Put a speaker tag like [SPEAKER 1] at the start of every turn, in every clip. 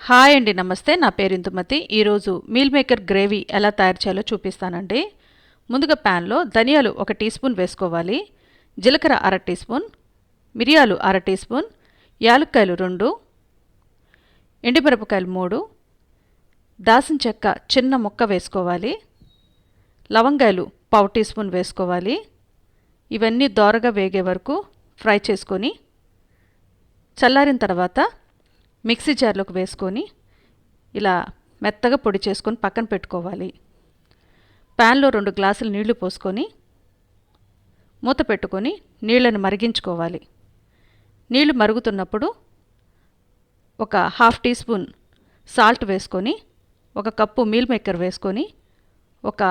[SPEAKER 1] Hi అండి, నమస్తే. నా పేరు ఇందుమతి. ఈరోజు మీల్ మేకర్ గ్రేవీ ఎలా తయారు చేయాలో చూపిస్తానండి. ముందుగా ప్యాన్లో ధనియాలు 1 టీ స్పూన్ వేసుకోవాలి, జీలకర్ర 1/2 టీ స్పూన్, మిరియాలు 1/2 టీ స్పూన్, యాలక్కాయలు 2, ఎండుమిరపకాయలు 3, దాల్చిన చెక్క చిన్న ముక్క వేసుకోవాలి, లవంగాయలు 1/4 టీ స్పూన్ వేసుకోవాలి. ఇవన్నీ దోరగా వేగే వరకు ఫ్రై చేసుకొని చల్లారిన తర్వాత మిక్సీ జార్లోకి వేసుకొని ఇలా మెత్తగా పొడి చేసుకొని పక్కన పెట్టుకోవాలి. ప్యాన్లో 2 గ్లాసులు నీళ్లు పోసుకొని మూత పెట్టుకొని నీళ్ళని మరిగించుకోవాలి. నీళ్లు మరుగుతున్నప్పుడు ఒక 1/2 టీ స్పూన్ సాల్ట్ వేసుకొని 1 కప్పు మీల్ మేకర్ వేసుకొని ఒక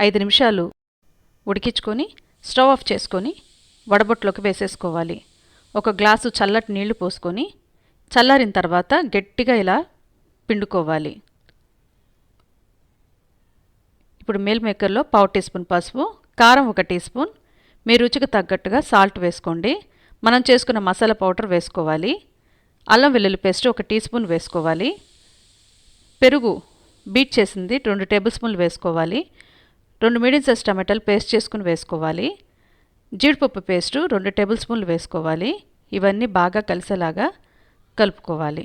[SPEAKER 1] 5 నిమిషాలు ఉడికించుకొని స్టవ్ ఆఫ్ చేసుకొని వడబొట్లోకి వేసేసుకోవాలి. 1 గ్లాసు చల్లటి నీళ్లు పోసుకొని చల్లారిన తర్వాత గట్టిగా ఇలా పిండుకోవాలి. ఇప్పుడు మీల్ మేకర్లో 1/4 టీ స్పూన్ పసుపు, కారం 1 టీ స్పూన్, మీ రుచికి తగ్గట్టుగా సాల్ట్ వేసుకోండి. మనం చేసుకున్న మసాలా పౌడర్ వేసుకోవాలి. అల్లం వెల్లుల్లి పేస్ట్ 1 టీ స్పూన్ వేసుకోవాలి. పెరుగు బీట్ చేసింది 2 టేబుల్ స్పూన్లు వేసుకోవాలి. 2 మీడియం సైజ్ టమాటాలు పేస్ట్ చేసుకుని వేసుకోవాలి. జీడిపప్పు పేస్టు 2 టేబుల్ స్పూన్లు వేసుకోవాలి. ఇవన్నీ బాగా కలిసేలాగా కలుపుకోవాలి.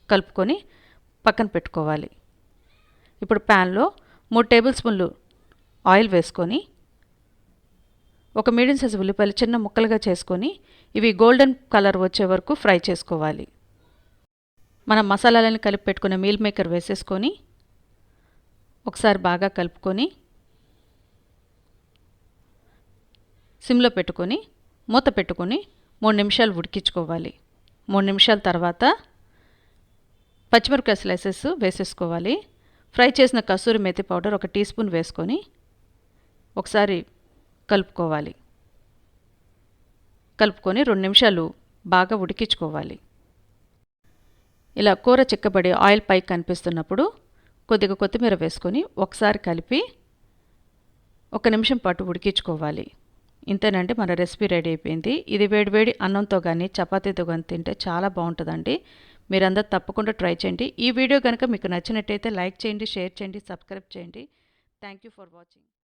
[SPEAKER 1] కలుపుకొని పక్కన పెట్టుకోవాలి. ఇప్పుడు ప్యాన్లో 3 టేబుల్ స్పూన్లు ఆయిల్ వేసుకొని 1 మీడియం సైజు ఉల్లిపాయలు చిన్న ముక్కలుగా చేసుకొని ఇవి గోల్డెన్ కలర్ వచ్చే వరకు ఫ్రై చేసుకోవాలి. మనం మసాలాలను కలిపి పెట్టుకున్న మీల్ మేకర్ వేసేసుకొని ఒకసారి బాగా కలుపుకొని సిమ్లో పెట్టుకొని మూత పెట్టుకొని 3 నిమిషాలు ఉడికించుకోవాలి. 3 నిమిషాల తర్వాత పచ్చిమిరపకాయ స్లైసెస్ వేసేసుకోవాలి. ఫ్రై చేసిన kasuri methi powder 1 tea spoon వేసుకొని ఒకసారి కలుపుకోవాలి. కలుపుకొని 2 నిమిషాలు బాగా ఉడికించుకోవాలి. ఇలా కూర చిక్కబడి ఆయిల్ పైకి కనిపిస్తున్నప్పుడు కొద్దిగా కొత్తిమీర వేసుకొని ఒకసారి కలిపి 1 నిమిషం పాటు ఉడికించుకోవాలి. ఇంతేనండి, మన రెసిపీ రెడీ అయిపోయింది. ఇది వేడివేడి అన్నంతో కానీ చపాతీతో కానీ తింటే చాలా బాగుంటుందండి. మీరందరూ తప్పకుండా ట్రై చేయండి. ఈ వీడియో కనుక మీకు నచ్చినట్టయితే లైక్ చేయండి, షేర్ చేయండి, సబ్స్క్రైబ్ చేయండి. Thank you for watching.